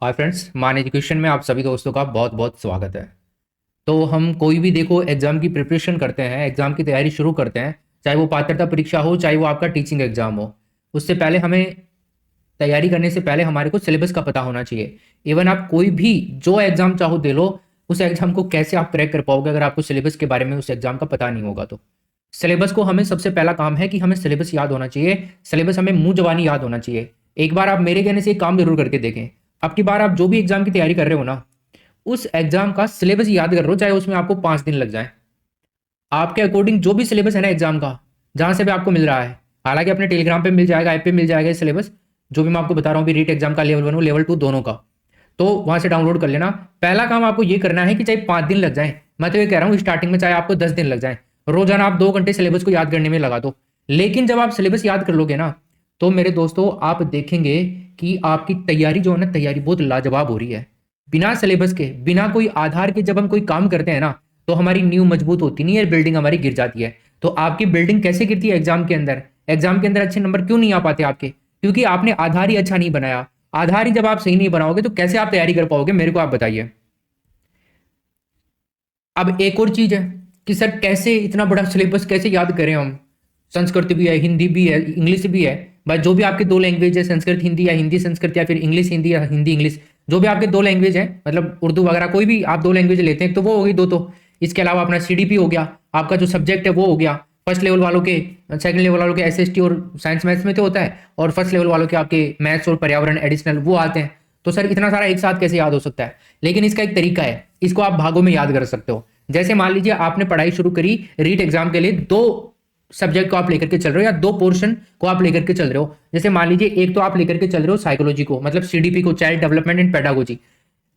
Hi friends, मान education में आप सभी दोस्तों का बहुत बहुत स्वागत है। तो हम कोई भी देखो एग्जाम की प्रिपरेशन करते हैं, एग्जाम की तैयारी शुरू करते हैं, चाहे वो पात्रता परीक्षा हो, चाहे वो आपका टीचिंग एग्जाम हो। उससे पहले हमें तैयारी करने से पहले हमारे को सिलेबस का पता होना चाहिए। इवन आप कोई भी जो एग्जाम चाहो दे लो, उस एग्जाम को कैसे आप क्रैक कर पाओगे अगर आपको सिलेबस के बारे में उस एग्जाम का पता नहीं होगा। तो सिलेबस को हमें सबसे पहला काम है कि हमें सिलेबस याद होना चाहिए। सिलेबस हमें मुंह जबानी याद होना चाहिए। एक बार आप मेरे कहने से एक काम जरूर करके देखें। अब की बार आप जो भी एग्जाम की तैयारी कर रहे हो ना, उस एग्जाम का सिलेबस याद कर लो, चाहे उसमें आपको 5 दिन लग जाए। आपके अकॉर्डिंग जो भी सिलेबस है ना एग्जाम का, जहां से भी आपको मिल रहा है, हालांकि अपने टेलीग्राम पे मिल जाएगा, ऐप पे मिल जाएगा ये सिलेबस, जो भी मैं आपको बता रहा हूँ भी रीट एग्जाम का लेवल 1 हो लेवल 2 दोनों का। तो वहां से डाउनलोड कर लेना। पहला काम आपको ये करना है कि चाहे 5 दिन लग जाए, मैं तो ये कह रहा हूँ स्टार्टिंग में चाहे आपको 10 दिन लग जाए, रोजाना आप 2 घंटे सिलेबस को याद करने में लगा दो। लेकिन जब आप सिलेबस याद कर लोगे ना, तो मेरे दोस्तों आप देखेंगे कि आपकी तैयारी जो है ना, तैयारी बहुत लाजवाब हो रही है। बिना सिलेबस के, बिना कोई आधार के जब हम कोई काम करते हैं ना, तो हमारी नींव मजबूत होती नहीं है, बिल्डिंग हमारी गिर जाती है। तो आपकी बिल्डिंग कैसे गिरती है एग्जाम के अंदर? एग्जाम के अंदर अच्छे नंबर क्यों नहीं आ पाते आपके? क्योंकि आपने आधार ही अच्छा नहीं बनाया। आधार ही जब आप सही नहीं बनाओगे तो कैसे आप तैयारी कर पाओगे, मेरे को आप बताइए। अब एक और चीज है कि सर कैसे इतना बड़ा सिलेबस कैसे याद करें हम? संस्कृत भी है, हिंदी भी है, इंग्लिश भी है। भाई जो भी आपके दो लैंग्वेज है, संस्कृत हिंदी या हिंदी संस्कृत या फिर इंग्लिश हिंदी या हिंदी इंग्लिश, जो भी आपके दो लैंग्वेज है, मतलब उर्दू वगैरह कोई भी आप दो लैंग्वेज लेते हैं तो वो हो गई दो। तो इसके अलावा अपना सीडीपी हो गया, आपका जो सब्जेक्ट है वो हो गया। फर्स्ट लेवल वालों के, सेकंड लेवल वालों के एसएसटी और साइंस मैथ्स में तो होता है, और फर्स्ट लेवल वालों के आपके मैथ्स और पर्यावरण एडिशनल वो आते हैं। तो सर इतना सारा एक साथ कैसे याद हो सकता है? लेकिन इसका एक तरीका है, इसको आप भागों में याद कर सकते हो। जैसे मान लीजिए आपने पढ़ाई शुरू करी रीट एग्जाम के लिए, दो सब्जेक्ट को आप लेकर के चल रहे हो या दो पोर्शन को आप लेकर के चल रहे हो। जैसे मान लीजिए एक तो आप लेकर के चल रहे हो साइकोलॉजी को, मतलब सीडीपी को, child development and pedagogy.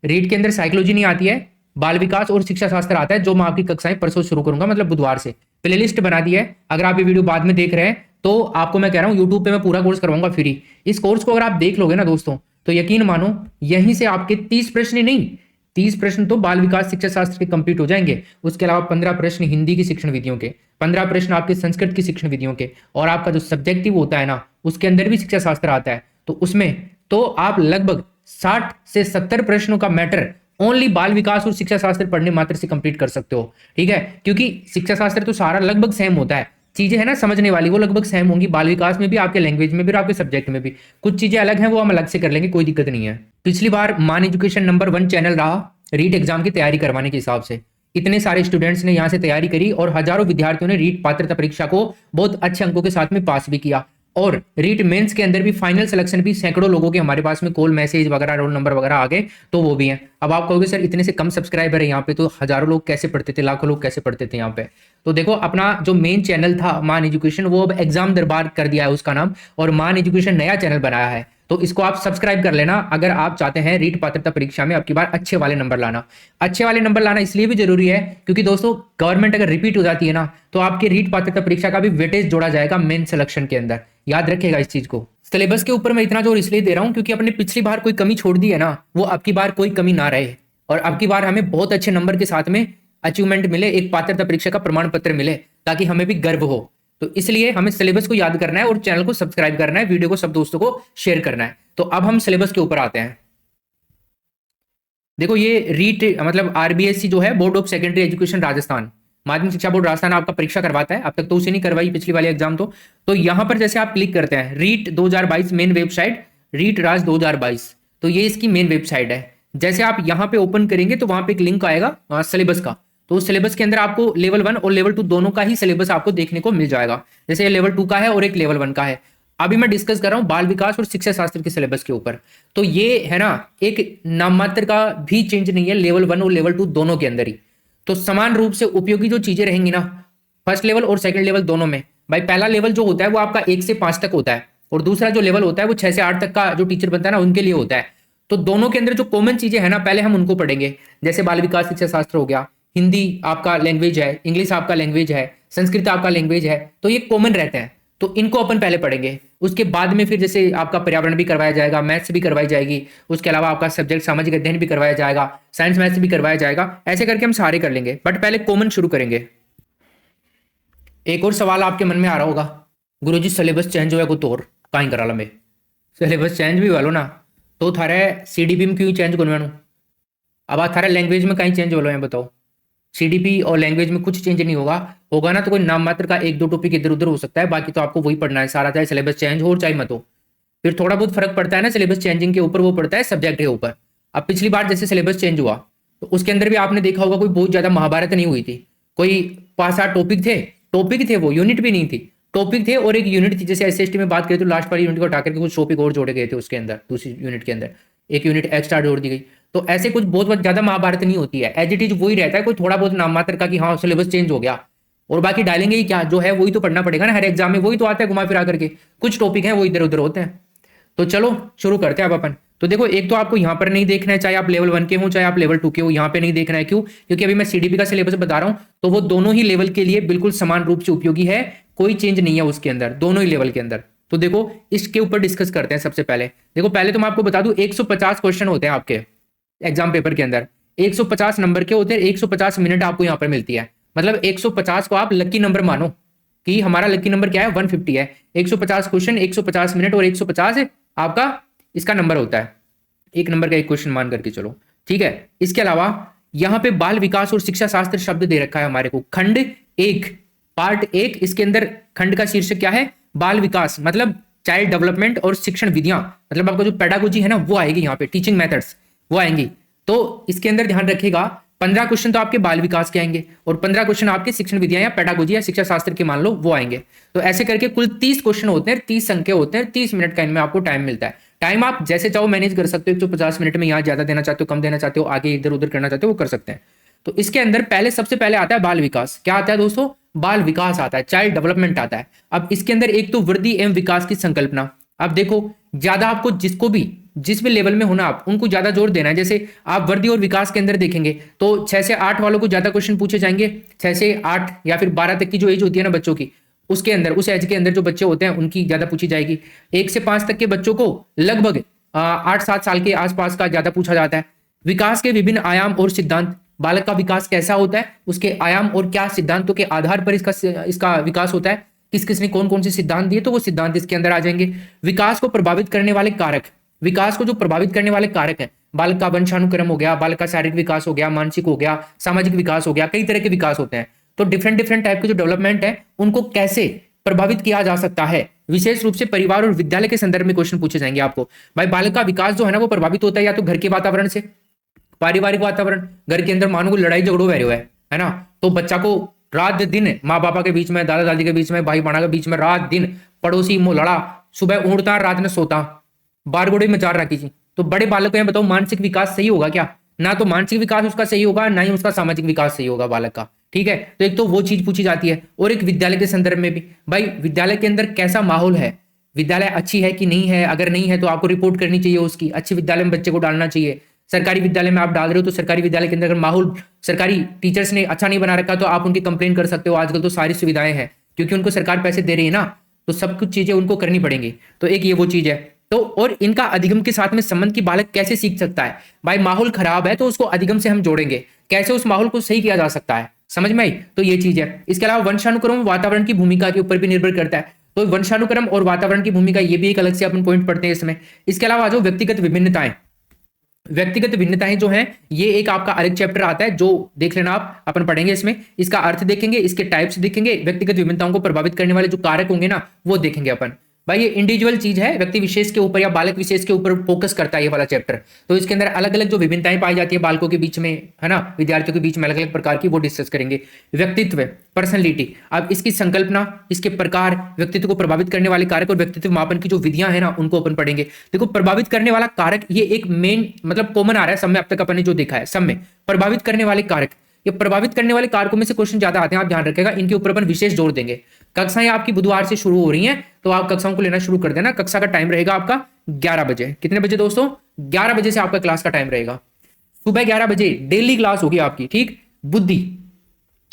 REET के अंदर साइकोलॉजी नहीं आती है, बाल विकास और शिक्षा शास्त्र आता है, जो मैं आपकी कक्षाएं परसों शुरू करूंगा, मतलब बुधवार से। प्लेलिस्ट बना दी है, अगर आप ये वीडियो बाद में देख रहे हैं तो आपको मैं कह रहा हूं यूट्यूब पे मैं पूरा कोर्स करवाऊंगा फ्री। इस कोर्स को अगर आप देख लोगे ना दोस्तों, तो यकीन मानो यहीं से आपके 30 प्रश्न ही नहीं, 30 प्रश्न तो बाल विकास शिक्षा शास्त्र के कंप्लीट हो जाएंगे। उसके अलावा 15 प्रश्न हिंदी की शिक्षण विधियों के, 15 प्रश्न आपके संस्कृत की शिक्षण विधियों के, और आपका जो सब्जेक्टिव होता है ना, उसके अंदर भी शिक्षा शास्त्र आता है। तो उसमें तो आप लगभग 60 से 70 प्रश्नों का मैटर ओनली बाल विकास और शिक्षा शास्त्र पढ़ने मात्र से कंप्लीट कर सकते हो। ठीक है, क्योंकि शिक्षा शास्त्र तो सारा लगभग सेम होता है, चीजें है ना समझने वाली वो लगभग सेम होंगी। बाल विकास में भी, आपके लैंग्वेज में भी और आपके सब्जेक्ट में भी कुछ चीजें अलग हैं, वो हम अलग से कर लेंगे, कोई दिक्कत नहीं है। पिछली बार मान एजुकेशन नंबर 1 चैनल रहा रीट एग्जाम की तैयारी करवाने के हिसाब से। इतने सारे स्टूडेंट्स ने यहाँ से तैयारी करी और हजारों विद्यार्थियों ने रीट पात्रता परीक्षा को बहुत अच्छे अंकों के साथ में पास भी किया। और रीट मेंस के अंदर भी फाइनल सिलेक्शन भी सैकड़ों लोगों के हमारे पास में कॉल मैसेज वगैरह रोल नंबर वगैरह आ गए, तो वो भी हैं। अब आप कहोगे सर इतने से कम सब्सक्राइबर है यहाँ पे, तो हजारों लोग कैसे पढ़ते थे, लाखों लोग कैसे पढ़ते थे यहाँ पे? तो देखो अपना जो मेन चैनल था मान एजुकेशन, वो अब एग्जाम दरबार कर दिया है उसका नाम, और मान एजुकेशन नया चैनल बनाया है। तो इसको आप सब्सक्राइब कर लेना अगर आप चाहते हैं रीट पात्रता परीक्षा में अब की बार अच्छे वाले नंबर लाना। अच्छे वाले नंबर लाना इसलिए भी जरूरी है क्योंकि दोस्तों गवर्नमेंट अगर रिपीट हो जाती है ना, तो आपके रीट पात्रता परीक्षा का भी वेटेज जोड़ा जाएगा मेन सिलेक्शन के अंदर। याद रखेगा इस चीज को। सिलेबस के ऊपर मैं इतना जोर इसलिए दे रहा हूं क्योंकि अपने पिछली बार कोई कमी छोड़ दी है ना, वो अब की बार कोई कमी ना रहे, और अब की बार हमें बहुत अच्छे नंबर के साथ में अचीवमेंट मिले, एक पात्रता परीक्षा का प्रमाण पत्र मिले, ताकि हमें भी गर्व हो। तो इसलिए हमें सिलेबस को याद करना है और चैनल को सब्सक्राइब करना है, वीडियो को सब दोस्तों को शेयर करना है। तो अब हम सिलेबस के ऊपर आते हैं। देखो ये रीट मतलब आरबीएससी जो है, board of secondary education Rajasthan, माध्यमिक शिक्षा बोर्ड राजस्थान आपका परीक्षा करवाता है। अब तक तो उसे नहीं करवाई पिछली वाली एग्जाम। तो यहां पर जैसे आप क्लिक करते हैं रीट 2022 मेन वेबसाइट, रीट राज 2022, तो ये इसकी मेन वेबसाइट है। जैसे आप यहां पे ओपन करेंगे तो वहां पे एक लिंक आएगा सिलेबस का। तो उस सिलेबस के अंदर आपको लेवल 1 और लेवल 2 दोनों का ही सिलेबस आपको देखने को मिल जाएगा। जैसे ये लेवल 2 का है और एक लेवल 1 का है। अभी मैं डिस्कस कर रहा हूं बाल विकास और शिक्षा शास्त्र के सिलेबस के ऊपर। तो ये है ना, एक नाम मात्र का भी चेंज नहीं है लेवल 1 और लेवल 2 दोनों के अंदर ही। तो समान रूप से उपयोगी जो चीजें रहेंगी ना, फर्स्ट लेवल और सेकंड लेवल दोनों में। भाई पहला लेवल जो होता है वो आपका 1 से 5 तक होता है, और दूसरा जो लेवल होता है वो 6 से 8 तक का जो टीचर बनता है ना उनके लिए होता है। तो दोनों के अंदर जो कॉमन चीजें हैं ना, पहले हम उनको पढ़ेंगे। जैसे बाल विकास शिक्षा शास्त्र हो गया, हिंदी आपका लैंग्वेज है, इंग्लिश आपका लैंग्वेज है, संस्कृत आपका लैंग्वेज है, तो ये कॉमन रहते हैं। तो इनको अपन पहले पढ़ेंगे। उसके बाद में फिर जैसे आपका पर्यावरण भी करवाया जाएगा, मैथ्स भी करवाई जाएगी, उसके अलावा आपका सब्जेक्ट सामाजिक अध्ययन भी करवाया जाएगा, साइंस मैथ्स भी करवाया जाएगा। ऐसे करके हम सारे कर लेंगे, बट पहले कॉमन शुरू करेंगे। एक और सवाल आपके मन में आ रहा होगा, गुरुजी सिलेबस चेंज हो को तोर काई करा में? सिलेबस चेंज भी वालो ना, तो थारे सीडीपी में क्यों चेंज करवानो? अब आ थारे लैंग्वेज में कहीं चेंज बोलो है बताओ? सीडीपी और लैंग्वेज में कुछ चेंज नहीं होगा। होगा ना तो कोई नाम मात्र का एक दो टॉपिक इधर उधर हो सकता है, बाकी तो आपको वही पढ़ना है सारा, चाहे सिलेबस चेंज हो और चाहे मत हो। फिर थोड़ा बहुत फर्क पड़ता है ना सिलेबस चेंजिंग के ऊपर, वो पड़ता है सब्जेक्ट के ऊपर। अब पिछली बार जैसे सिलेबस चेंज हुआ तो उसके अंदर भी आपने देखा होगा कोई बहुत ज्यादा महाभारत नहीं हुई थी, कोई 5-8 टॉपिक थे, वो यूनिट भी नहीं थी, टॉपिक थे और एक यूनिट थी। जैसे एसएसटी में बात करें तो लास्ट वाली यूनिट को हटा करके कुछ टॉपिक और जोड़े गए थे उसके अंदर, दूसरी यूनिट के अंदर एक यूनिट एक्स्ट्रा जोड़ दी गई। तो ऐसे कुछ बहुत ज्यादा महाभारत नहीं होती है, एज इट इज वही रहता है, कोई थोड़ा बहुत नाम मात्र का कि हाँ सिलेबस चेंज हो गया, और बाकी डालेंगे ही क्या, जो है वही तो पढ़ना पड़ेगा ना, हर एग्जाम में वही तो आता है घुमा फिरा करके, कुछ टॉपिक है वो इधर उधर होते हैं। तो चलो शुरू करते हैं अब अपन। तो देखो एक तो आपको यहाँ पर नहीं देखना है, चाहे आप लेवल 1 के हो चाहे आप लेवल 2 के हो, यहाँ पे नहीं देखना है। क्यों? क्योंकि अभी मैं सीडीपी का सिलेबस बता रहा हूँ, तो वो दोनों ही लेवल के लिए बिल्कुल समान रूप से उपयोगी है, कोई चेंज नहीं है उसके अंदर, दोनों ही लेवल के अंदर। तो देखो इसके ऊपर डिस्कस करते हैं। सबसे पहले देखो, पहले तो मैं आपको बता दूं 150 क्वेश्चन होते हैं आपके एग्जाम पेपर के अंदर, 150 नंबर के होते हैं, 150 मिनट आपको यहाँ पर मिलती है। मतलब 150 को आप लकी नंबर मानो कि हमारा लकी नंबर क्या है, 150 है। 150 क्वेश्चन, 150 मिनट और 150 आपका इसका नंबर होता है, एक नंबर का एक क्वेश्चन मान करके चलो, ठीक है। इसके अलावा यहां पे बाल विकास और शिक्षा शास्त्र शब्द दे रखा है हमारे को, खंड 1 पार्ट 1, इसके अंदर खंड का शीर्षक क्या है, बाल विकास, मतलब चाइल्ड डेवलपमेंट और शिक्षण विधियां, मतलब आपका जो पेडागोजी है ना वो आएगी यहाँ पे, टीचिंग मेथड्स वो आएंगी। तो इसके अंदर ध्यान रखिएगा 15 क्वेश्चन तो आपके बाल विकास के आएंगे और 15 क्वेश्चन आपके शिक्षण विधियां या पेडागोजी या शिक्षा शास्त्र के मान लो वो आएंगे। तो ऐसे करके कुल 30 क्वेश्चन होते हैं, 30 संख्या होते हैं, 30 मिनट का इनमें आपको टाइम मिलता है। टाइम आप जैसे चाहो मैनेज कर सकते हो, 150 मिनट में यहाँ ज्यादा देना चाहते हो, कम देना चाहते हो, आगे इधर उधर करना चाहते हो, वो कर सकते हैं। तो इसके अंदर पहले सबसे पहले आता है बाल विकास। क्या आता है दोस्तों? बाल विकास आता है, चाइल्ड डेवलपमेंट आता है। अब इसके अंदर एक तो वृद्धि एवं विकास की संकल्पना। अब देखो ज्यादा आपको जिसको भी जिस भी लेवल में होना आप उनको ज्यादा जोर देना है। जैसे आप वृद्धि और विकास के अंदर देखेंगे तो 6 से 8 वालों को ज्यादा क्वेश्चन पूछे जाएंगे, 6 से 8 या फिर 12 तक की जो एज होती है ना बच्चों की, उसके अंदर उस एज के अंदर जो बच्चे होते हैं उनकी ज्यादा पूछी जाएगी। 1 से 5 तक के बच्चों को लगभग 8-7 साल के आसपास का ज्यादा पूछा जाता है। विकास के विभिन्न आयाम और सिद्धांत, बालक का विकास कैसा होता है, उसके आयाम और क्या सिद्धांतों के आधार पर इसका विकास होता है, किस किस ने कौन कौन से सिद्धांत दिए, तो वो सिद्धांत इसके अंदर आ जाएंगे। विकास को प्रभावित करने वाले कारक, विकास को जो प्रभावित करने वाले कारक है, बालक का वंशानुक्रम हो गया, बालक का शारीरिक विकास हो गया, मानसिक हो गया, सामाजिक विकास हो गया, कई तरह के विकास होते हैं। तो डिफरेंट डिफरेंट टाइप के जो डेवलपमेंट है उनको कैसे प्रभावित किया जा सकता है, विशेष रूप से परिवार और विद्यालय के संदर्भ में क्वेश्चन पूछे जाएंगे आपको। भाई बालक का विकास जो है ना वो प्रभावित होता है या तो घर के वातावरण से, पारिवारिक वातावरण, घर के अंदर मानो को लड़ाई झगड़ो वह है ना, तो बच्चा को रात दिन माँ बापा के बीच में, दादा दादी के बीच में, भाई बहना के बीच में, रात दिन पड़ोसी मुंह लड़ा, सुबह उड़ता रात में सोता, बारगोड़ी में चार रखी थी। तो बड़े बालक को बताओ मानसिक विकास सही होगा क्या? ना तो मानसिक विकास उसका सही होगा, ना ही उसका सामाजिक विकास सही होगा बालक का, ठीक है। तो एक तो वो चीज पूछी जाती है। और एक विद्यालय के संदर्भ में भी, भाई विद्यालय के अंदर कैसा माहौल है, विद्यालय अच्छी है कि नहीं है, अगर नहीं है तो आपको रिपोर्ट करनी चाहिए उसकी, अच्छे विद्यालय में बच्चे को डालना चाहिए। सरकारी विद्यालय में आप डाल रहे हो तो सरकारी विद्यालय के अंदर अगर माहौल सरकारी टीचर्स ने अच्छा नहीं बना रखा तो आप उनकी कंप्लेन कर सकते हो। आजकल तो सारी सुविधाएं हैं क्योंकि उनको सरकार पैसे दे रही है ना, तो सब कुछ चीजें उनको करनी पड़ेंगी। तो एक ये वो चीज है। तो और इनका अधिगम के साथ में संबंध की बालक कैसे सीख सकता है, भाई माहौल खराब है तो उसको अधिगम से हम जोड़ेंगे, कैसे उस माहौल को सही किया जा सकता है, समझ में आई? तो ये चीज है। इसके अलावा वंशानुक्रम वातावरण की भूमिका के ऊपर भी निर्भर करता है। तो वंशानुक्रम और वातावरण की भूमिका ये भी एक अलग से अपन पॉइंट पढ़ते हैं इसमें। इसके अलावा जो व्यक्तिगत विभिन्नताएं, व्यक्तिगत भिन्नताएं जो हैं ये एक आपका अलग चैप्टर आता है, जो देख लेना आप, अपन पढ़ेंगे इसमें, इसका अर्थ देखेंगे, इसके टाइप्स देखेंगे, व्यक्तिगत विभिन्नताओं को प्रभावित करने वाले जो कारक होंगे ना वो देखेंगे अपन। भाई ये इंडिविजुअल चीज है, व्यक्ति विशेष के ऊपर या बालक विशेष के ऊपर फोकस करता है ये वाला चैप्टर। तो इसके अंदर अलग अलग जो विभिन्नताएं पाई जाती है बालकों के बीच में, है ना, विद्यार्थियों के बीच में अलग अलग प्रकार की, वो डिस्कस करेंगे। व्यक्तित्व, पर्सनैलिटी, अब इसकी संकल्पना, इसके प्रकार, व्यक्तित्व को प्रभावित करने वाले कारक और व्यक्तित्व मापन की जो विधियां है ना उनको अपन पढ़ेंगे। देखो प्रभावित करने वाला कारक ये एक मेन मतलब कॉमन आ रहा है सब में, अब तक अपन ने जो देखा है सब में प्रभावित करने वाले कारक, ये प्रभावित करने वाले कारकों में से क्वेश्चन ज्यादा आते हैं, आप ध्यान रखिएगा, इनके ऊपर अपन विशेष जोर देंगे। कक्षाएं आपकी बुधवार से शुरू हो रही हैं तो आप कक्षाओं को लेना शुरू कर देना। कक्षा का टाइम रहेगा आपका 11 बजे। कितने बजे दोस्तों? 11 बजे से आपका क्लास का टाइम रहेगा, सुबह 11 बजे डेली क्लास होगी आपकी, ठीक, बुद्धि।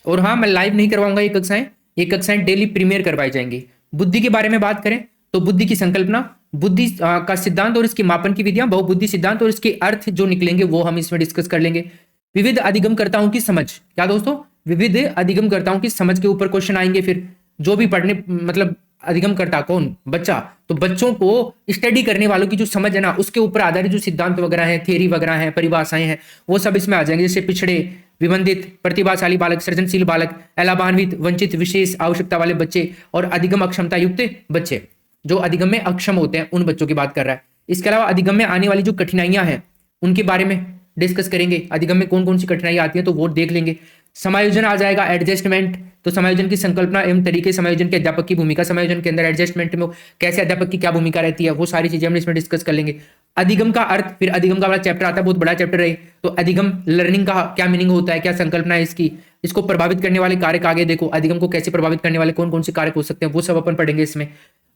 और हाँ, मैं लाइव नहीं करवाऊंगा ये कक्षाएं डेली प्रीमियर करवाई जाएंगी। बुद्धि के बारे में बात करें तो बुद्धि की संकल्पना, बुद्धि का सिद्धांत और इसकी मापन की विधियां, बहुबुद्धि सिद्धांत और इसके अर्थ जो निकलेंगे वो हम इसमें डिस्कस कर लेंगे। विविध अधिगमकर्ताओं की समझ, क्या दोस्तों? विविध अधिगमकर्ताओं की समझ के ऊपर क्वेश्चन आएंगे। फिर जो भी पढ़ने मतलब अधिगम करता कौन? बच्चा। तो बच्चों को स्टडी करने वालों की जो समझ है ना, उसके ऊपर आधारित जो सिद्धांत वगैरह हैं, थियरी वगैरह हैं, परिभाषाएं हैं, वो सब इसमें आ जाएंगे। जैसे पिछड़े, विबंधित, प्रतिभाशाली बालक, सृजनशील बालक, अलाभान्वित, वंचित, विशेष आवश्यकता वाले बच्चे और अधिगम अक्षमता युक्त बच्चे। जो अधिगम में अक्षम होते हैं उन बच्चों की बात कर रहा है। इसके अलावा अधिगम में आने वाली जो कठिनाइयां हैं उनके बारे में डिस्कस करेंगे। अधिगम में कौन कौन सी कठिनाइयां आती हैं तो वो देख लेंगे। समायोजन आ जाएगा, एडजस्टमेंट। तो समायोजन की संकल्पना एवं तरीके, समायोजन के अध्यापक की भूमिका, समायोजन के अंदर एडजस्टमेंट में कैसे अध्यापक की क्या भूमिका रहती है, वो सारी चीजें हम इसमें डिस्कस कर लेंगे। अधिगम का अर्थ, फिर अधिगम का वाला चैप्टर आता है, बहुत बड़ा चैप्टर है। तो अधिगम लर्निंग का क्या मीनिंग होता है, क्या संकल्पना है इसकी, इसको प्रभावित करने वाले कारक आगे देखो, अधिगम को कैसे प्रभावित करने वाले कौन कौन से कारक हो सकते हैं, वो सब अपन पढ़ेंगे इसमें।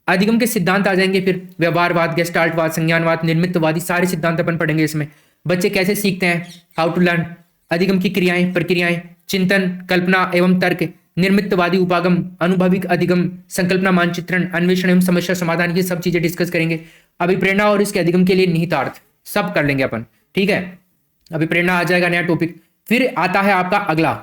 अधिगम के सिद्धांत आ जाएंगे, फिर व्यवहारवाद, गेस्टाल्टवाद, संज्ञानवाद, निर्मितवादी, सारे सिद्धांत अपन पढ़ेंगे इसमें। बच्चे कैसे सीखते हैं, हाउ टू लर्न, अधिगम की क्रियाएं, प्रक्रियाएं, चिंतन, कल्पना एवं तर्क, निर्मितवादी उपागम, अनुभविक अधिगम, संकल्पना मानचित्रण, अन्वेषण एवं समस्या समाधान, ये सब चीजें डिस्कस करेंगे। अभिप्रेरणा और इसके अधिगम के लिए निहितार्थ सब कर लेंगे अपन, ठीक है। अभिप्रेरणा आ जाएगा नया टॉपिक। फिर आता है आपका अगला,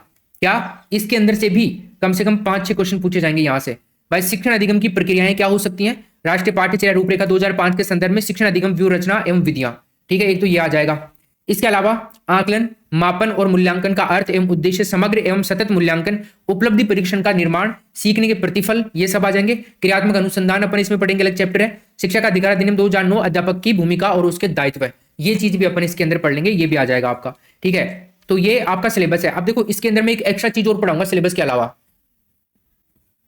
क्या इसके अंदर से भी कम से कम 5-6 क्वेश्चन पूछे जाएंगे यहां से। भाई शिक्षण अधिगम की प्रक्रियाएं क्या हो सकती हैं, राष्ट्रीय पाठ्यचर्या रूपरेखा 2005 के संदर्भ में शिक्षण अधिगम व्यू रचना एवं विधियां, ठीक है, एक तो ये आ जाएगा। इसके अलावा आकलन, मापन और मूल्यांकन का अर्थ एवं उद्देश्य, समग्र एवं सतत मूल्यांकन, उपलब्धि परीक्षण का निर्माण, सीखने के प्रतिफल, ये सब आ जाएंगे। क्रियात्मक अनुसंधान अपन इसमें पढ़ेंगे, अलग चैप्टर है। शिक्षा का अधिकार अधिनियम 2009, अध्यापक की भूमिका और उसके दायित्व, ये चीज भी अपन इसके अंदर पढ़ लेंगे, ये भी आ जाएगा आपका, ठीक है। तो ये आपका सिलेबस है। अब देखो इसके अंदर मैं एक एक्स्ट्रा चीज और पढ़ाऊंगा सिलेबस के अलावा,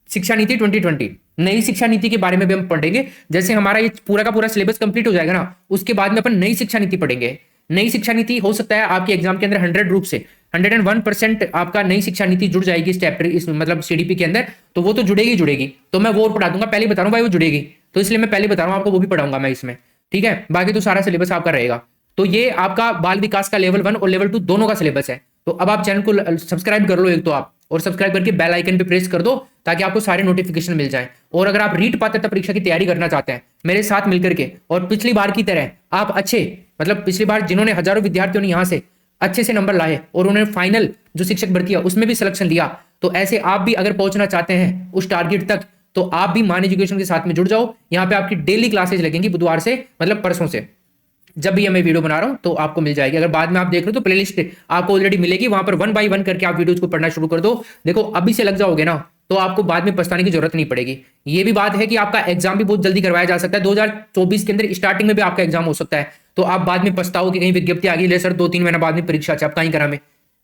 शिक्षा नीति 2020, नई शिक्षा नीति के बारे में भी हम पढ़ेंगे। जैसे हमारा ये पूरा का पूरा सिलेबस कंप्लीट हो जाएगा ना, उसके बाद में अपन नई शिक्षा नीति पढ़ेंगे। नई शिक्षा नीति हो सकता है आपके एग्जाम के अंदर 100 रूप से 101% आपका नई शिक्षा नीति जुड़ जाएगी इस चैप्टर, इस मतलब सीडीपी के अंदर, तो वो तो जुड़ेगी। तो मैं वो और पढ़ा दूंगा, पहले बता रहा हूं भाई वो जुड़ेगी, तो इसलिए मैं पहले बता रहा हूं आपको, वो भी पढ़ाऊंगा मैं इसमें, ठीक है। बाकी तो सारा सिलेबस आपका रहेगा। तो ये आपका बाल विकास का लेवल 1 और लेवल 2 दोनों का सिलेबस है। तो अब आप चैनल को सब्सक्राइब कर लो एक तो आप, और सब्सक्राइब करके बेल आइकन पे प्रेस कर दो ताकि आपको सारे नोटिफिकेशन मिल जाए। और अगर आप रीट पात्रता परीक्षा की तैयारी करना चाहते हैं मेरे साथ मिलकर के, और पिछली बार की तरह आप अच्छे, मतलब पिछली बार जिन्होंने हजारों विद्यार्थियों ने यहां से अच्छे से नंबर लाए और उन्होंने फाइनल जो शिक्षक भर्ती है उसमें भी सिलेक्शन लिया, तो ऐसे आप भी अगर पहुंचना चाहते हैं उस टारगेट तक, तो आप भी मान एजुकेशन के साथ में जुड़ जाओ। यहाँ पे आपकी डेली क्लासेज लगेंगी बुधवार से, मतलब परसों से, जब भी मैं वीडियो बना रहा हूं तो आपको मिल जाएगी। अगर बाद में आप देख रहे हो तो प्लेलिस्ट आपको ऑलरेडी मिलेगी, वहां पर 1 बाय 1 करके आप वीडियोस को पढ़ना शुरू कर दो। देखो अभी से लग जाओगे ना तो आपको बाद में पछताने की जरूरत नहीं पड़ेगी। ये भी बात है कि आपका एग्जाम भी बहुत जल्दी करवाया जा सकता है, 2024 के अंदर स्टार्टिंग में भी आपका एग्जाम हो सकता है। तो आप बाद में पछताओ कि कहीं विज्ञप्ति आ गई, ले सर 2-3 महीना बाद में परीक्षा आप कहीं करा में,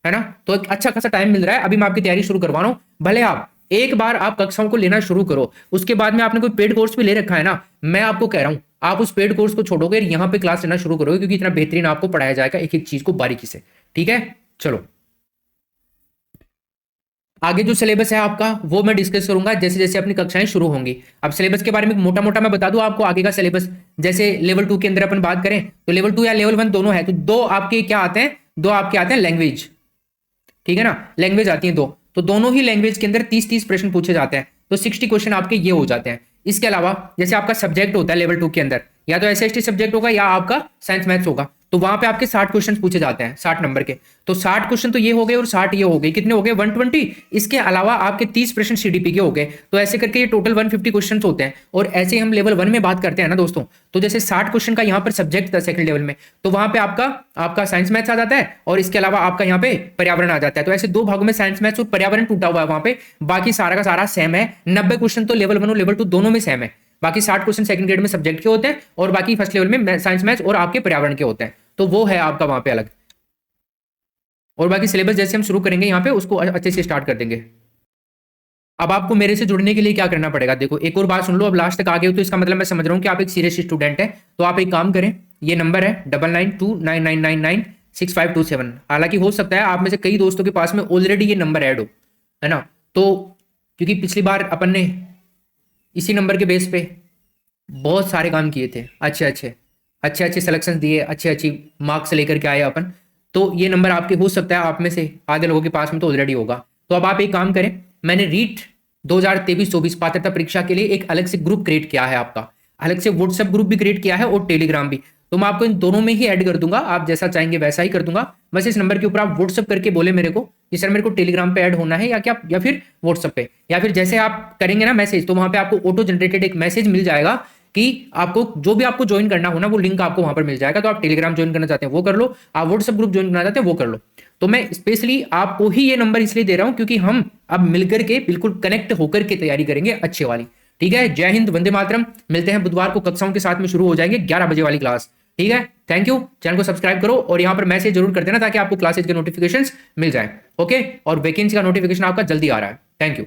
है ना। तो एक अच्छा खासा टाइम मिल रहा है, अभी मैं आपकी तैयारी शुरू करवा रहा हूं। भले आप एक बार आप कक्षाओं को लेना शुरू करो, उसके बाद में आपने कोई पेड कोर्स भी ले रखा है ना, मैं आपको कह रहा हूं आप उस पेड कोर्स को छोड़ोगे, यहाँ पे क्लास लेना शुरू करोगे, क्योंकि इतना बेहतरीन आपको पढ़ाया जाएगा एक एक चीज को बारीकी से, ठीक है। चलो आगे जो सिलेबस है आपका वो मैं डिस्कस करूंगा जैसे जैसे अपनी कक्षाएं शुरू होंगी। अब सिलेबस के बारे में मोटा मोटा मैं बता दूं आपको आगे का सिलेबस। जैसे लेवल 2 के अंदर अपन बात करें तो लेवल 2 या लेवल 1 दोनों है, तो दो आपके क्या आते हैं, दो आपके आते हैं लैंग्वेज, ठीक है ना, लैंग्वेज आती है दो, तो दोनों ही लैंग्वेज के अंदर 30-30 प्रश्न पूछे जाते हैं, तो 60 क्वेश्चन आपके ये हो जाते हैं। इसके अलावा जैसे आपका सब्जेक्ट होता है लेवल 2 के अंदर, या तो SST सब्जेक्ट होगा या आपका साइंस मैथ्स होगा, तो वहां पे आपके 60 क्वेश्चन पूछे जाते हैं 60 नंबर के। तो 60 क्वेश्चन तो ये हो गए और 60 ये हो गए, कितने हो गए 120। इसके अलावा आपके 30 प्रश्न CDP के हो गए, तो ऐसे करके ये टोटल 150 क्वेश्चन होते हैं। और ऐसे हम लेवल 1 में बात करते हैं ना दोस्तों, तो जैसे 60 क्वेश्चन का यहाँ पर सब्जेक्ट था सेकंड लेवल में, तो वहां पे आपका साइंस मैथ्स आ जाता है, और इसके अलावा आपका यहाँ पे पर्यावरण आ जाता है। तो ऐसे दो भागों में साइंस मैथ्स और पर्यावरण टूटा हुआ है वहां पे, बाकी सारा का सारा सेम है। 90 क्वेश्चन तो लेवल 1 और लेवल 2 दोनों में सेम है, बाकी 60 क्वेश्चन सेकंड ग्रेड में सब्जेक्ट के होते हैं, और बाकी फर्स्ट लेवल में साइंस मैथ्स और आपके पर्यावरण के होते हैं, तो वो है आपका वहां पे अलग। और बाकी सिलेबस जैसे हम शुरू करेंगे यहाँ पे उसको अच्छे से स्टार्ट कर देंगे। अब आपको मेरे से जुड़ने के लिए क्या करना पड़ेगा, देखो एक और बात सुन लो, अब लास्ट तक आ गए हो तो इसका मतलब मैं समझ रहा हूँ कि आप एक सीरियस स्टूडेंट है। तो आप एक काम करें, ये नंबर है 9929999657। हालांकि हो सकता है आप में से कई दोस्तों के पास में ऑलरेडी ये नंबर ऐड हो, है ना, तो क्योंकि पिछली बार अपन ने इसी नंबर के बेस पे बहुत सारे काम किए थे, अच्छे सिलेक्शन दिए, अच्छे मार्क्स लेकर के आए अपन, तो ये नंबर आपके हो सकता है आप में से आधे लोगों के पास में तो ऑलरेडी होगा। तो अब आप एक काम करें, मैंने रीट 2023-24 पात्रता परीक्षा के लिए एक अलग से ग्रुप क्रिएट किया है, आपका अलग से व्हाट्सएप ग्रुप भी क्रिएट किया है और टेलीग्राम भी, तो मैं आपको इन दोनों में ही ऐड कर दूंगा, आप जैसा चाहेंगे वैसा ही कर दूंगा। बस इस नंबर के ऊपर आप व्हाट्सअप करके बोले मेरे को कि सर मेरे को टेलीग्राम पे ऐड होना है, या क्या, या फिर व्हाट्सअप पे, या फिर जैसे आप करेंगे ना मैसेज, तो वहां पे आपको ऑटो जनरेटेड एक मैसेज मिल जाएगा कि आपको जो भी आपको ज्वाइन करना हो ना, वो लिंक आपको वहां पर मिल जाएगा। तो आप टेलीग्राम ज्वाइन करना चाहते हैं वो कर लो, आप व्हाट्सएप ग्रुप ज्वाइन करना चाहते हैं वो कर लो। तो मैं स्पेशली आपको ही ये नंबर इसलिए दे रहा हूं क्योंकि हम अब मिलकर के बिल्कुल कनेक्ट होकर के तैयारी करेंगे अच्छे वाली। ठीक है, जय हिंद, वंदे मातरम। मिलते हैं बुधवार को, कक्षाओं के साथ में शुरू हो जाएंगे 11 बजे वाली क्लास। ठीक है, थैंक यू। चैनल को सब्सक्राइब करो और यहाँ पर मैसेज जरूर कर देना ताकि आपको क्लासेज के नोटिफिकेशंस मिल जाए। ओके, और वैकेंसी का नोटिफिकेशन आपका जल्दी आ रहा है। Thank you.